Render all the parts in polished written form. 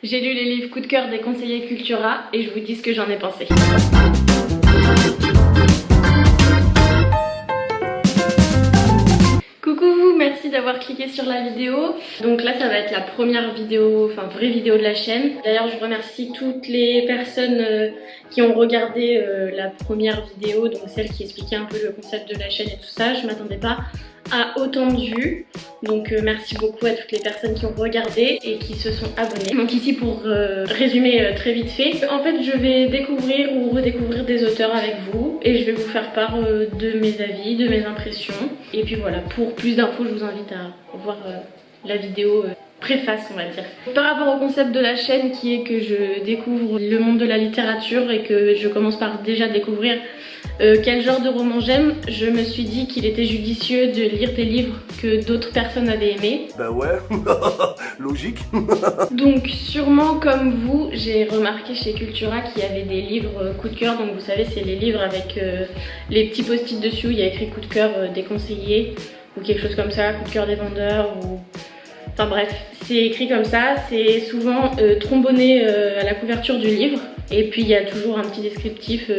J'ai lu les livres coup de cœur des conseillers Cultura et je vous dis ce que j'en ai pensé. Coucou, merci d'avoir cliqué sur la vidéo. Donc là ça va être la première vidéo, enfin vraie vidéo de la chaîne. D'ailleurs je remercie toutes les personnes qui ont regardé la première vidéo, donc celle qui expliquait un peu le concept de la chaîne et tout ça. Je m'attendais pas à autant de vues, donc merci beaucoup à toutes les personnes qui ont regardé et qui se sont abonnées. Donc ici pour résumer très vite fait, en fait je vais découvrir ou redécouvrir des auteurs avec vous et je vais vous faire part de mes avis, de mes impressions, et puis voilà, pour plus d'infos je vous invite à voir la vidéo préface, on va dire. Par rapport au concept de la chaîne qui est que je découvre le monde de la littérature et que je commence par déjà découvrir quel genre de roman j'aime, je me suis dit qu'il était judicieux de lire des livres que d'autres personnes avaient aimés. Bah ouais, logique. Donc sûrement comme vous, j'ai remarqué chez Cultura qu'il y avait des livres coup de cœur. Donc vous savez, c'est les livres avec les petits post-it dessus où il y a écrit coup de cœur des conseillers ou quelque chose comme ça, coup de cœur des vendeurs ou... Enfin bref, c'est écrit comme ça, c'est souvent trombonné à la couverture du livre. Et puis il y a toujours un petit descriptif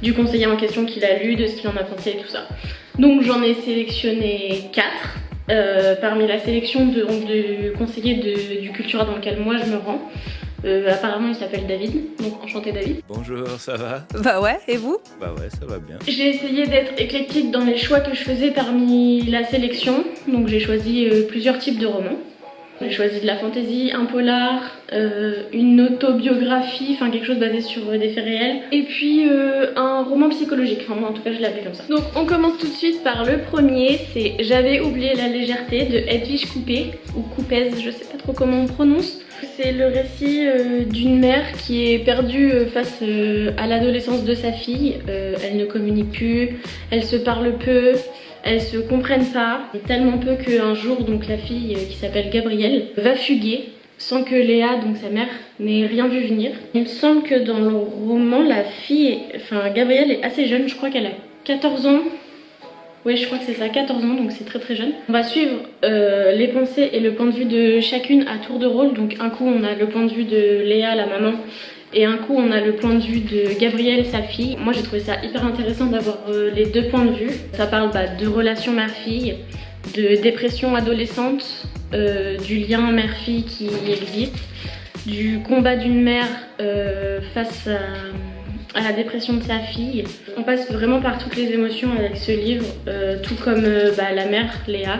du conseiller en question qu'il a lu, de ce qu'il en a pensé et tout ça. Donc j'en ai sélectionné 4 parmi la sélection du conseiller du Cultura dans lequel moi je me rends. Apparemment il s'appelle David, donc enchanté David. Bonjour, ça va? Bah ouais, et vous? Bah ouais, ça va bien. J'ai essayé d'être éclectique dans les choix que je faisais parmi la sélection, donc j'ai choisi plusieurs types de romans. J'ai choisi de la fantasy, un polar, une autobiographie, enfin quelque chose basé sur des faits réels, et puis un roman psychologique, enfin moi en tout cas je l'ai appelé comme ça. Donc on commence tout de suite par le premier, c'est J'avais oublié la légèreté de Hedwige Coupé, ou Coupez, je sais pas trop comment on prononce. C'est le récit d'une mère qui est perdue face à l'adolescence de sa fille. Elle ne communique plus, elle se parle peu, elles se comprennent pas, tellement peu qu'un jour donc la fille qui s'appelle Gabrielle va fuguer sans que Léa, donc sa mère, n'ait rien vu venir. Il me semble que dans le roman la fille, enfin Gabrielle est assez jeune, je crois qu'elle a 14 ans. Oui, je crois que c'est ça, 14 ans, donc c'est très très jeune. On va suivre les pensées et le point de vue de chacune à tour de rôle. Donc un coup on a le point de vue de Léa, la maman, et un coup on a le point de vue de Gabrielle, sa fille. Moi j'ai trouvé ça hyper intéressant d'avoir les deux points de vue. Ça parle de relations mère-fille, de dépression adolescente, du lien mère-fille qui existe, du combat d'une mère face à la dépression de sa fille. On passe vraiment par toutes les émotions avec ce livre, tout comme la mère Léa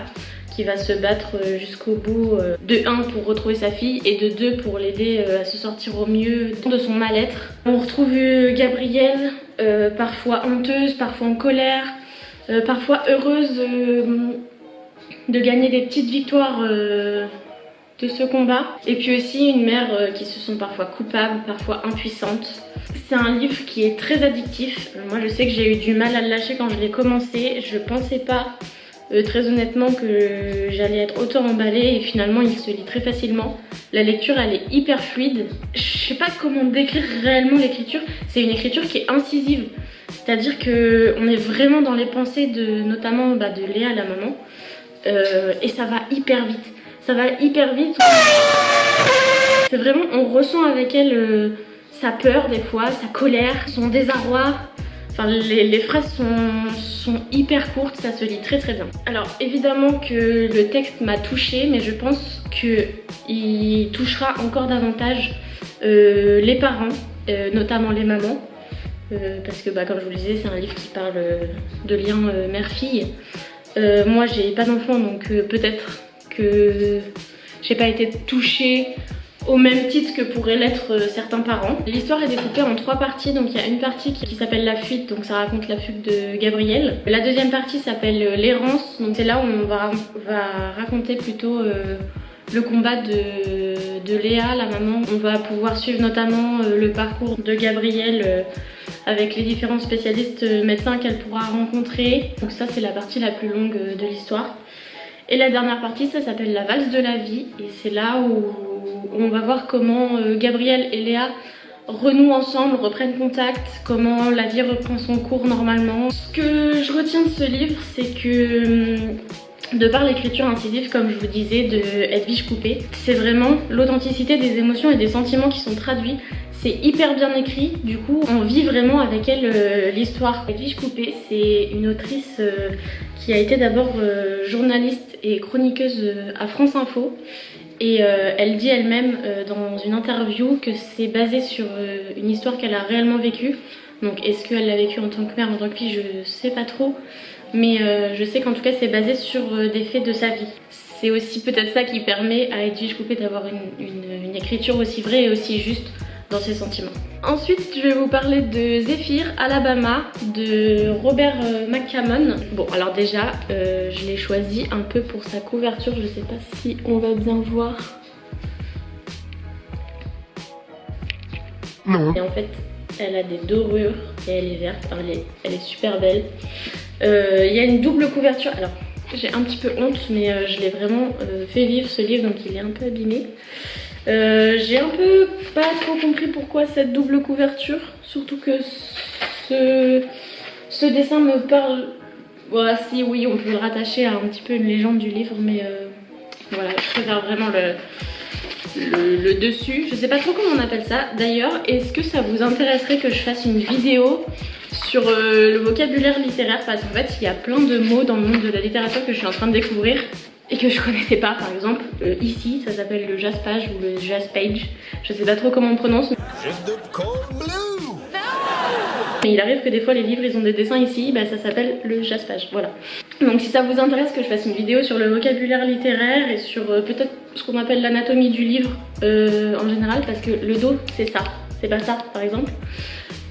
qui va se battre jusqu'au bout, de 1 pour retrouver sa fille et de 2 pour l'aider à se sortir au mieux de son mal-être. On retrouve Gabrielle, parfois honteuse, parfois en colère, parfois heureuse de gagner des petites victoires de ce combat. Et puis aussi une mère qui se sent parfois coupable, parfois impuissante. C'est un livre qui est très addictif. Moi je sais que j'ai eu du mal à le lâcher quand je l'ai commencé. Je pensais pas très honnêtement que j'allais être autant emballée et finalement il se lit très facilement. La lecture elle est hyper fluide. Je sais pas comment décrire réellement l'écriture. C'est une écriture qui est incisive. C'est-à-dire qu'on est vraiment dans les pensées notamment de Léa, la maman. Et ça va hyper vite. Ça va hyper vite. C'est vraiment, on ressent avec elle sa peur des fois, sa colère, son désarroi. Enfin, les phrases sont hyper courtes, ça se lit très très bien. Alors évidemment que le texte m'a touchée, mais je pense qu'il touchera encore davantage les parents, notamment les mamans. Parce que comme je vous le disais, c'est un livre qui parle de lien mère-fille. Moi j'ai pas d'enfant, donc peut-être que j'ai pas été touchée au même titre que pourraient l'être certains parents. L'histoire est découpée en 3 parties, donc il y a une partie qui s'appelle La Fuite, donc ça raconte la fuite de Gabrielle. La deuxième partie s'appelle L'Errance, donc c'est là où on va raconter plutôt le combat de Léa, la maman. On va pouvoir suivre notamment le parcours de Gabrielle avec les différents spécialistes médecins qu'elle pourra rencontrer. Donc ça c'est la partie la plus longue de l'histoire. Et la dernière partie, ça s'appelle La Valse de la Vie. Et c'est là où on va voir comment Gabrielle et Léa renouent ensemble, reprennent contact, comment la vie reprend son cours normalement. Ce que je retiens de ce livre, c'est que de par l'écriture incisive, comme je vous disais, de Edwige Coupet. C'est vraiment l'authenticité des émotions et des sentiments qui sont traduits. C'est hyper bien écrit, du coup on vit vraiment avec elle l'histoire. Edwige Coupet, c'est une autrice qui a été d'abord journaliste et chroniqueuse à France Info. Et elle dit elle-même dans une interview que c'est basé sur une histoire qu'elle a réellement vécue. Donc est-ce qu'elle l'a vécue en tant que mère, en tant que fille, je sais pas trop. Mais je sais qu'en tout cas c'est basé sur des faits de sa vie. C'est aussi peut-être ça qui permet à Edwige Coupet d'avoir une écriture aussi vraie et aussi juste dans ses sentiments. Ensuite, je vais vous parler de Zephyr, Alabama, de Robert McCammon. Bon, alors déjà, je l'ai choisi un peu pour sa couverture. Je sais pas si on va bien voir. Non. Et en fait, elle a des dorures et elle est verte. Alors, elle est super belle. Il y a une double couverture. Alors, j'ai un petit peu honte, mais je l'ai vraiment fait vivre ce livre, donc il est un peu abîmé. J'ai un peu pas trop compris pourquoi cette double couverture, surtout que ce dessin me parle. Voilà, si oui, on peut le rattacher à un petit peu une légende du livre, mais voilà, je préfère vraiment le dessus. Je sais pas trop comment on appelle ça. D'ailleurs, est-ce que ça vous intéresserait que je fasse une vidéo sur le vocabulaire littéraire? Parce qu'en fait, il y a plein de mots dans le monde de la littérature que je suis en train de découvrir et que je connaissais pas. Par exemple, ici, ça s'appelle le jaspage ou le jaspage. Je sais pas trop comment on prononce. Mais il arrive que des fois les livres ils ont des dessins ici, bah ça s'appelle le jaspage, voilà. Donc si ça vous intéresse que je fasse une vidéo sur le vocabulaire littéraire et sur peut-être ce qu'on appelle l'anatomie du livre en général, parce que le dos c'est ça, c'est pas ça par exemple.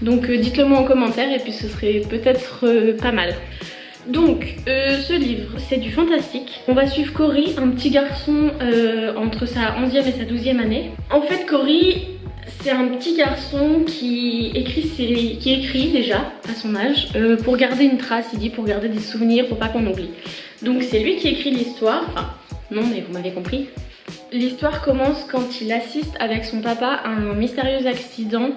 Donc dites-le moi en commentaire et puis ce serait peut-être pas mal. Donc ce livre c'est du fantastique. On va suivre Cory, un petit garçon entre sa 11e et sa 12e année. En fait Cory, c'est un petit garçon qui écrit déjà à son âge pour garder une trace, il dit, pour garder des souvenirs, pour pas qu'on oublie. Donc c'est lui qui écrit l'histoire, enfin non mais vous m'avez compris. L'histoire commence quand il assiste avec son papa à un mystérieux accident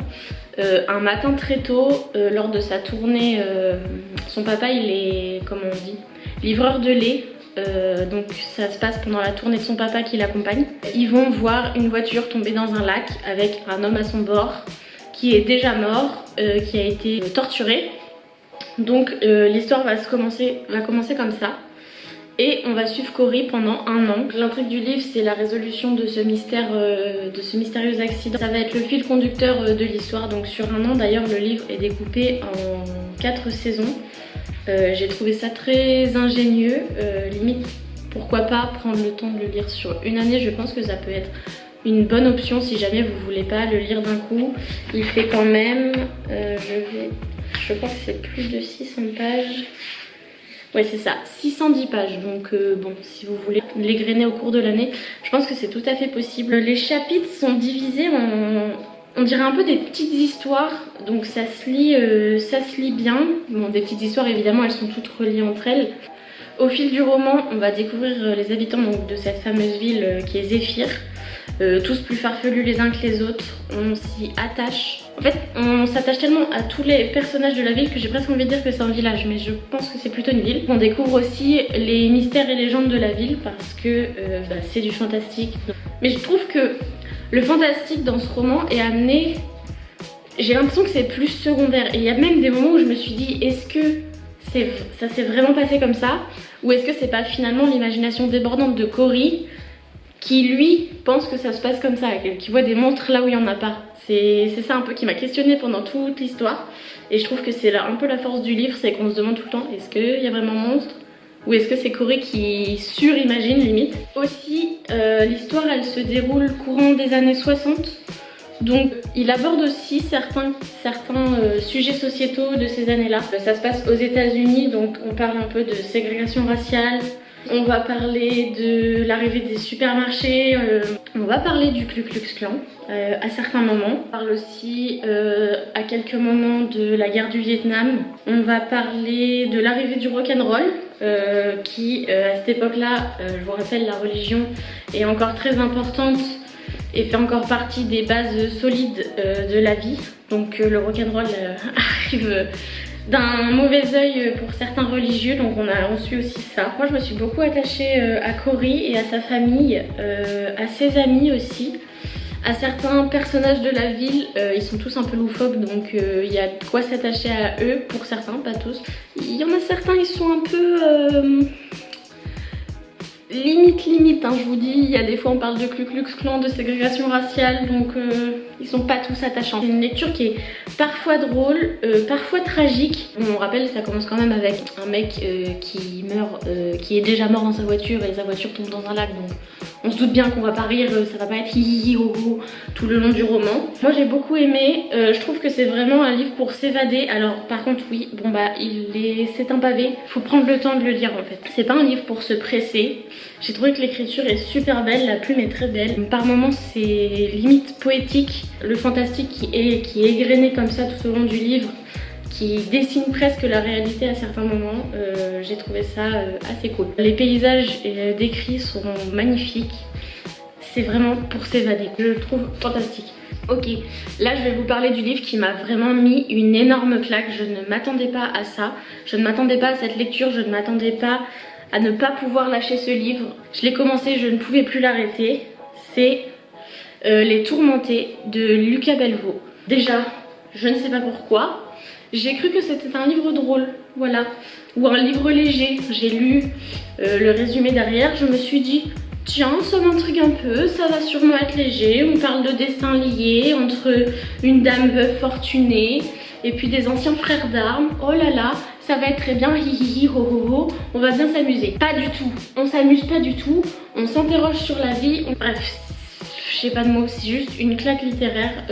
un matin très tôt lors de sa tournée. Son papa il est, comment on dit, livreur de lait. Donc ça se passe pendant la tournée de son papa qui l'accompagne. Ils vont voir une voiture tomber dans un lac avec un homme à son bord qui est déjà mort, qui a été torturé. Donc l'histoire va commencer comme ça. Et on va suivre Cory pendant un an. L'intrigue du livre c'est la résolution de ce mystère, de ce mystérieux accident. Ça va être le fil conducteur de l'histoire. Donc sur un an d'ailleurs le livre est découpé en 4 saisons. J'ai trouvé ça très ingénieux, limite pourquoi pas prendre le temps de le lire sur une année. Je pense que ça peut être une bonne option si jamais vous voulez pas le lire d'un coup. Il fait quand même, je crois que c'est plus de 600 pages. Ouais c'est ça, 610 pages, donc bon, si vous voulez l'égrener au cours de l'année, je pense que c'est tout à fait possible. Les chapitres sont divisés en, on dirait un peu des petites histoires, donc ça se lit bien. Bon, des petites histoires évidemment, elles sont toutes reliées entre elles. Au fil du roman, on va découvrir les habitants donc, de cette fameuse ville qui est Zephyr. Tous plus farfelus les uns que les autres, on s'y attache. En fait, on s'attache tellement à tous les personnages de la ville que j'ai presque envie de dire que c'est un village, mais je pense que c'est plutôt une ville. On découvre aussi les mystères et légendes de la ville parce que c'est du fantastique. Mais je trouve que le fantastique dans ce roman est amené, j'ai l'impression que c'est plus secondaire. Et il y a même des moments où je me suis dit, est-ce que ça s'est vraiment passé comme ça? Ou est-ce que c'est pas finalement l'imagination débordante de Cory qui lui pense que ça se passe comme ça, qui voit des monstres là où il n'y en a pas. C'est ça un peu qui m'a questionnée pendant toute l'histoire. Et je trouve que c'est un peu la force du livre, c'est qu'on se demande tout le temps, est-ce qu'il y a vraiment monstre? Ou est-ce que c'est Cory qui surimagine limite? Aussi, l'histoire elle se déroule courant des années 60. Donc il aborde aussi certains sujets sociétaux de ces années-là. Ça se passe aux États-Unis, donc on parle un peu de ségrégation raciale. On va parler de l'arrivée des supermarchés, on va parler du Ku Klux Klan à certains moments. On parle aussi à quelques moments de la guerre du Vietnam. On va parler de l'arrivée du rock'n'roll qui à cette époque-là, je vous rappelle, la religion est encore très importante et fait encore partie des bases solides de la vie. Donc le rock'n'roll arrive d'un mauvais œil pour certains religieux, donc on suit aussi ça. Moi je me suis beaucoup attachée à Cory et à sa famille, à ses amis aussi, à certains personnages de la ville. Ils sont tous un peu loufoques, donc il y a de quoi s'attacher à eux, pour certains, pas tous. Il y en a certains, ils sont un peu... limite hein, je vous dis, il y a des fois on parle de Ku Klux Klan, de ségrégation raciale, donc ils sont pas tous attachants. C'est une lecture qui est parfois drôle, parfois tragique. On rappelle, ça commence quand même avec un mec qui meurt, qui est déjà mort dans sa voiture et sa voiture tombe dans un lac, donc on se doute bien qu'on va pas rire, ça va pas être hi hi hi ho ho tout le long du roman. Moi j'ai beaucoup aimé, je trouve que c'est vraiment un livre pour s'évader. Alors par contre oui, bon bah c'est un pavé, faut prendre le temps de le lire en fait. C'est pas un livre pour se presser. J'ai trouvé que l'écriture est super belle, la plume est très belle. Par moments c'est limite poétique, le fantastique qui est égrené comme ça tout au long du livre, qui dessine presque la réalité à certains moments. J'ai trouvé ça assez cool. Les paysages décrits sont magnifiques. C'est vraiment pour s'évader. Je le trouve fantastique. Ok, là je vais vous parler du livre qui m'a vraiment mis une énorme claque. Je ne m'attendais pas à ça. Je ne m'attendais pas à cette lecture. Je ne m'attendais pas à ne pas pouvoir lâcher ce livre. Je l'ai commencé, je ne pouvais plus l'arrêter. C'est Les Tourmentés de Lucas Bellevaux. Déjà, je ne sais pas pourquoi. J'ai cru que c'était un livre drôle, voilà, ou un livre léger. J'ai lu le résumé derrière, je me suis dit, tiens, ça m'intrigue un peu, ça va sûrement être léger. On parle de destins liés entre une dame veuve fortunée et puis des anciens frères d'armes. Oh là là, ça va être très bien, hi hi hi, ho ho ho, on va bien s'amuser. Pas du tout, on s'amuse pas du tout, on s'interroge sur la vie. Bref, je sais pas de mots, c'est juste une claque littéraire.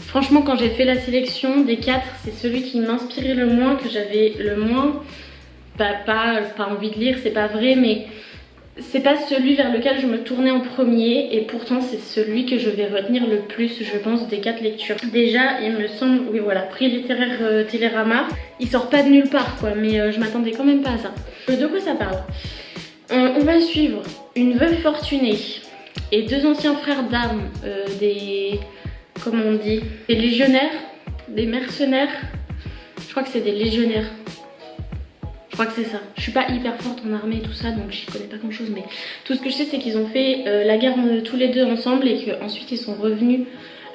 Franchement, quand j'ai fait la sélection des 4, c'est celui qui m'inspirait le moins, que j'avais le moins, pas envie de lire, c'est pas vrai, mais c'est pas celui vers lequel je me tournais en premier, et pourtant c'est celui que je vais retenir le plus, je pense, des 4 lectures. Déjà, il me semble, oui voilà, prix littéraire Télérama, il sort pas de nulle part quoi, mais je m'attendais quand même pas à ça. De quoi ça parle? On va suivre une veuve fortunée et 2 anciens frères d'armes, comment on dit, des légionnaires, des mercenaires. Je crois que c'est des légionnaires. Je crois que c'est ça. Je suis pas hyper forte en armée et tout ça, donc j'y connais pas grand chose, mais tout ce que je sais c'est qu'ils ont fait la guerre tous les deux ensemble et qu'ensuite ils sont revenus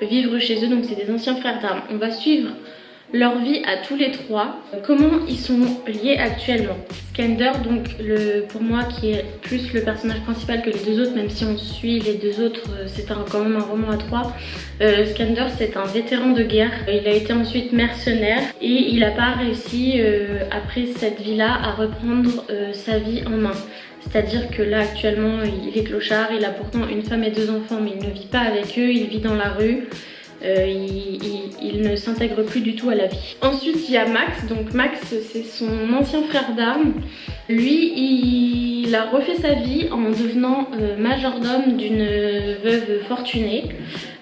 vivre chez eux, donc c'est des anciens frères d'armes. On va suivre leur vie à tous les 3, comment ils sont liés actuellement. Skander, donc pour moi qui est plus le personnage principal que les 2 autres, même si on suit les 2 autres, c'est quand même un roman à 3. Skander, c'est un vétéran de guerre, il a été ensuite mercenaire et il n'a pas réussi après cette vie-là à reprendre sa vie en main. C'est-à-dire que là actuellement il est clochard, il a pourtant une femme et 2 enfants, mais il ne vit pas avec eux, il vit dans la rue. Il ne s'intègre plus du tout à la vie. Ensuite il y a Max, donc Max c'est son ancien frère d'armes. Lui il a refait sa vie en devenant majordome d'une veuve fortunée.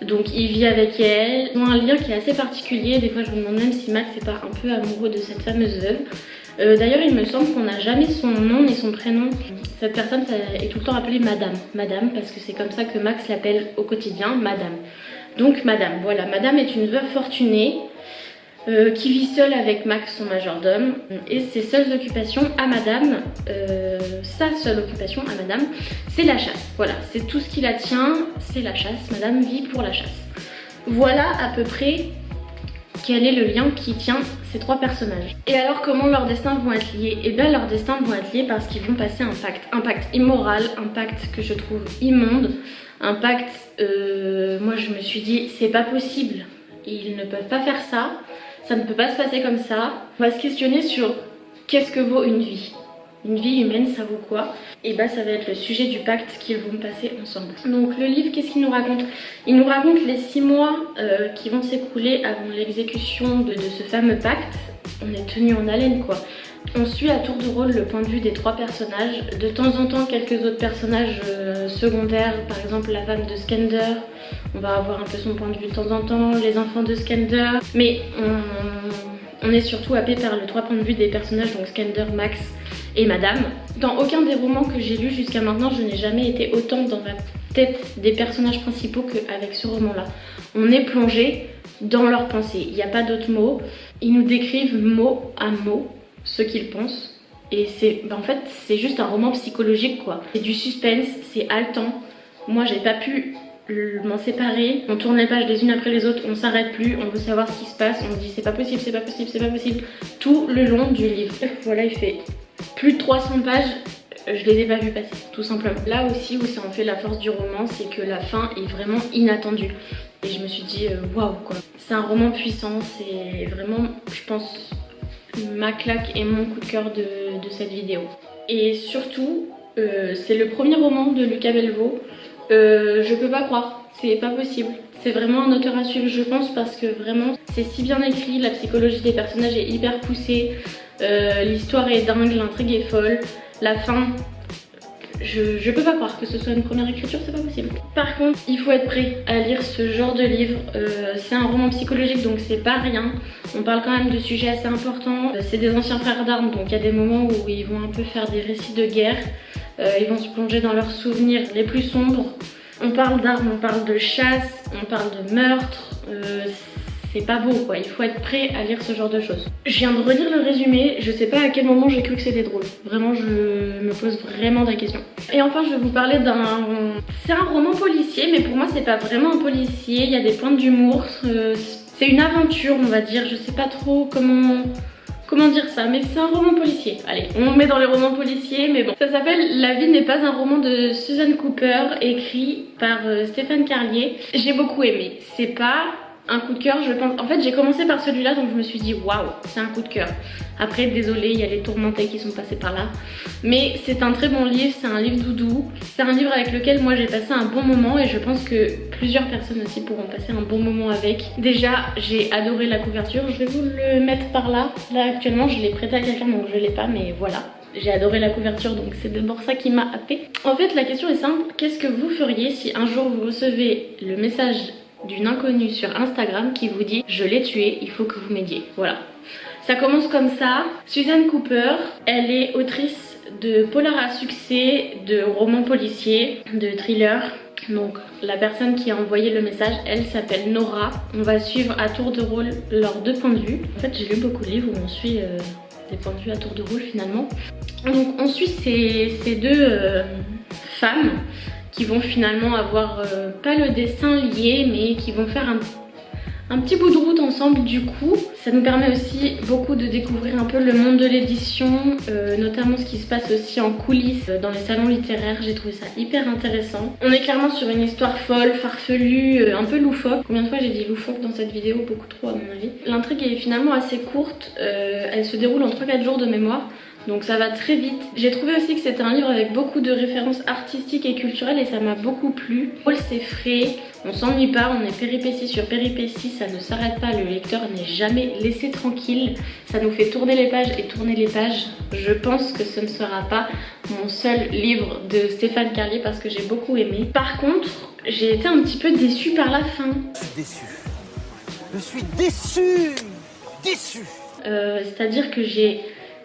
Donc il vit avec elle, ils ont un lien qui est assez particulier. Des fois je me demande même si Max n'est pas un peu amoureux de cette fameuse veuve. D'ailleurs il me semble qu'on n'a jamais son nom ni son prénom. Cette personne est tout le temps appelée Madame. Madame parce que c'est comme ça que Max l'appelle au quotidien, Madame. Donc Madame, voilà, Madame est une veuve fortunée qui vit seule avec Max, son majordome, et ses seules occupations à Madame, sa seule occupation à Madame, c'est la chasse. Voilà, c'est tout ce qui la tient, c'est la chasse. Madame vit pour la chasse. Voilà à peu près quel est le lien qui tient ces 3 personnages. Et alors comment leurs destins vont être liés? Et bien leurs destins vont être liés parce qu'ils vont passer un pacte immoral, un pacte que je trouve immonde, un pacte, moi je me suis dit c'est pas possible, ils ne peuvent pas faire ça, ça ne peut pas se passer comme ça. On va se questionner sur qu'est-ce que vaut une vie. Une vie humaine, ça vaut quoi? Et bah ça va être le sujet du pacte qu'ils vont passer ensemble. Donc le livre, qu'est-ce qu'il nous raconte? Il nous raconte les 6 mois qui vont s'écouler avant l'exécution de ce fameux pacte. On est tenu en haleine quoi. On suit à tour de rôle le point de vue des 3 personnages. De temps en temps quelques autres personnages secondaires, par exemple la femme de Skander. On va avoir un peu son point de vue de temps en temps, les enfants de Skander. Mais on est surtout happé par les 3 points de vue des personnages, donc Skander, Max et Madame. Dans aucun des romans que j'ai lus jusqu'à maintenant, je n'ai jamais été autant dans la tête des personnages principaux qu'avec ce roman-là. On est plongé dans leurs pensées. Il n'y a pas d'autres mots. Ils nous décrivent mot à mot ce qu'ils pensent. Et en fait, c'est juste un roman psychologique quoi. C'est du suspense, c'est haletant. Moi, j'ai pas pu m'en séparer. On tourne les pages les unes après les autres, on s'arrête plus, on veut savoir ce qui se passe. On se dit c'est pas possible, c'est pas possible, c'est pas possible. Tout le long du livre. Voilà, il fait plus de 300 pages. Je les ai pas vues passer, tout simplement. Là aussi où ça en fait la force du roman, c'est que la fin est vraiment inattendue. Et je me suis dit waouh quoi. C'est un roman puissant, c'est vraiment, je pense, ma claque et mon coup de cœur de cette vidéo. Et surtout, c'est le premier roman de Lucas Bellevaux. Je peux pas croire, c'est pas possible. C'est vraiment un auteur à suivre je pense parce que vraiment c'est si bien écrit, la psychologie des personnages est hyper poussée, l'histoire est dingue, l'intrigue est folle, la fin... Je peux pas croire que ce soit une première écriture, c'est pas possible. Par contre, il faut être prêt à lire ce genre de livre. C'est un roman psychologique donc c'est pas rien. On parle quand même de sujets assez importants. C'est des anciens frères d'armes donc il y a des moments où ils vont un peu faire des récits de guerre. Ils vont se plonger dans leurs souvenirs les plus sombres. On parle d'armes, on parle de chasse, on parle de meurtre. C'est pas beau quoi, il faut être prêt à lire ce genre de choses. Je viens de relire le résumé, je sais pas à quel moment j'ai cru que c'était drôle. Vraiment, je me pose vraiment des questions. Et enfin, je vais vous parler d'un... C'est un roman policier, mais pour moi c'est pas vraiment un policier, il y a des pointes d'humour. C'est une aventure, on va dire, je sais pas trop comment dire ça, mais c'est un roman policier. Allez, on met dans les romans policiers, mais bon. Ça s'appelle La vie n'est pas un roman de Suzanne Cooper, écrit par Stéphane Carlier. J'ai beaucoup aimé. C'est pas un coup de cœur, je pense. En fait, j'ai commencé par celui-là, donc je me suis dit waouh, c'est un coup de cœur. Après, désolée, il y a les tourmentés qui sont passés par là. Mais c'est un très bon livre, c'est un livre doudou. C'est un livre avec lequel moi j'ai passé un bon moment et je pense que plusieurs personnes aussi pourront passer un bon moment avec. Déjà, j'ai adoré la couverture, je vais vous le mettre par là. Là, actuellement, je l'ai prêté à quelqu'un, donc je l'ai pas, mais voilà. J'ai adoré la couverture, donc c'est d'abord ça qui m'a happée. En fait, la question est simple, qu'est-ce que vous feriez si un jour vous recevez le message d'une inconnue sur Instagram qui vous dit « Je l'ai tué, il faut que vous m'aidiez ». Voilà. Ça commence comme ça. Suzanne Cooper, elle est autrice de polar à succès, de romans policiers, de thrillers. Donc la personne qui a envoyé le message, elle s'appelle Nora. On va suivre à tour de rôle leurs deux points de vue. En fait, j'ai lu beaucoup de livres où on suit des points de vue à tour de rôle finalement. Donc on suit ces deux femmes qui vont finalement avoir pas le destin lié, mais qui vont faire un petit bout de route ensemble du coup. Ça nous permet aussi beaucoup de découvrir un peu le monde de l'édition, notamment ce qui se passe aussi en coulisses dans les salons littéraires. J'ai trouvé ça hyper intéressant. On est clairement sur une histoire folle, farfelue, un peu loufoque. Combien de fois j'ai dit loufoque dans cette vidéo? Beaucoup trop à mon avis. L'intrigue est finalement assez courte, elle se déroule en 3-4 jours de mémoire. Donc ça va très vite. J'ai trouvé aussi que c'était un livre avec beaucoup de références artistiques et culturelles et ça m'a beaucoup plu. C'est frais, on s'ennuie pas, on est péripétie sur péripétie, ça ne s'arrête pas, le lecteur n'est jamais laissé tranquille. Ça nous fait tourner les pages et tourner les pages. Je pense que ce ne sera pas mon seul livre de Stéphane Carlier parce que j'ai beaucoup aimé. Par contre, j'ai été un petit peu déçue par la fin. Je suis déçue. Déçue. C'est-à-dire que j'ai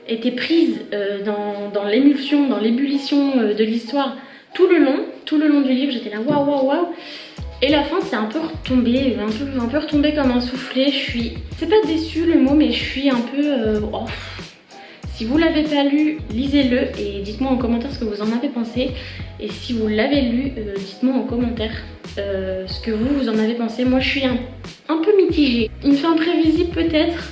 été prise dans l'émulsion, dans l'ébullition de l'histoire tout le long du livre. J'étais là waouh waouh waouh. Et la fin c'est un peu retombé, un peu retombé comme un soufflé. C'est pas déçue le mot, mais je suis un peu Si vous l'avez pas lu, lisez-le et dites-moi en commentaire ce que vous en avez pensé. Et si vous l'avez lu, dites-moi en commentaire ce que vous en avez pensé. Moi je suis un peu mitigée. Une fin prévisible peut-être.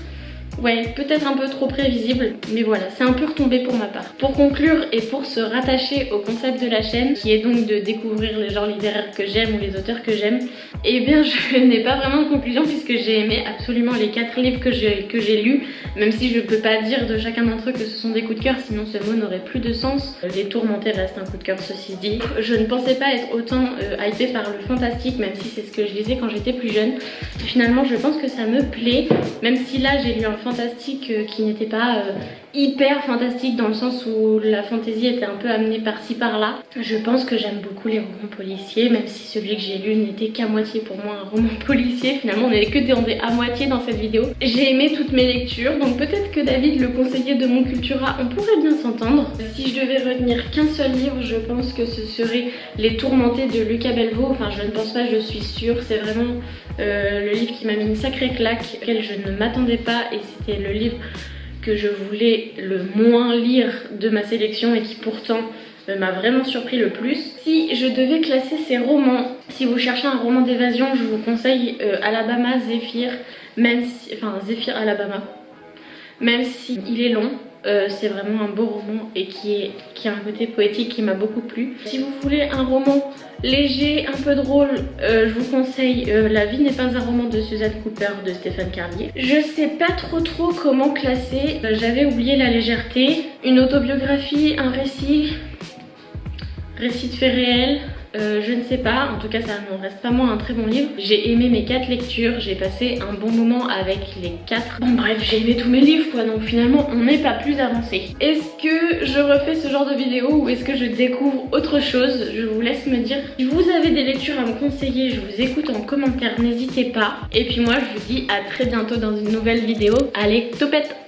Ouais, peut-être un peu trop prévisible, mais voilà, c'est un peu retombé pour ma part. Pour conclure et pour se rattacher au concept de la chaîne, qui est donc de découvrir les genres littéraires que j'aime ou les auteurs que j'aime, eh bien je n'ai pas vraiment de conclusion puisque j'ai aimé absolument les 4 livres que j'ai lus, même si je peux pas dire de chacun d'entre eux que ce sont des coups de cœur, sinon ce mot n'aurait plus de sens. Les Tourmentés restent un coup de cœur ceci dit. Je ne pensais pas être autant hypée par le fantastique, même si c'est ce que je lisais quand j'étais plus jeune. Finalement je pense que ça me plaît, même si là j'ai lu un fantastique qui n'était pas hyper fantastique dans le sens où la fantaisie était un peu amenée par-ci par-là. Je pense que j'aime beaucoup les romans policiers, même si celui que j'ai lu n'était qu'à moitié pour moi un roman policier. Finalement on n'est que des à moitié dans cette vidéo. J'ai aimé toutes mes lectures, donc peut-être que David, le conseiller de mon Cultura, on pourrait bien s'entendre. Si je devais retenir qu'un seul livre, je pense que ce serait Les Tourmentés de Lucas Belvaux. Enfin je ne pense pas, je suis sûre, c'est vraiment le livre qui m'a mis une sacrée claque, auquel je ne m'attendais pas, et c'était le livre que je voulais le moins lire de ma sélection et qui pourtant m'a vraiment surpris le plus. Si je devais classer ces romans, si vous cherchez un roman d'évasion, je vous conseille Alabama Zephyr, même si, enfin Zephyr Alabama, même si il est long. C'est vraiment un beau roman et qui a un côté poétique qui m'a beaucoup plu. Si vous voulez un roman léger, un peu drôle, je vous conseille La vie n'est pas un roman de Suzanne Cooper de Stéphane Carlier. Je sais pas trop comment classer, j'avais oublié la légèreté, une autobiographie, un récit de faits réels. Je ne sais pas, en tout cas ça n'en reste pas moins un très bon livre. J'ai aimé mes 4 lectures, j'ai passé un bon moment avec les 4. Bon bref, j'ai aimé tous mes livres quoi, donc finalement on n'est pas plus avancé. Est-ce que je refais ce genre de vidéo ou est-ce que je découvre autre chose? Je vous laisse me dire. Si vous avez des lectures à me conseiller, je vous écoute en commentaire, n'hésitez pas. Et puis moi je vous dis à très bientôt dans une nouvelle vidéo. Allez, topette!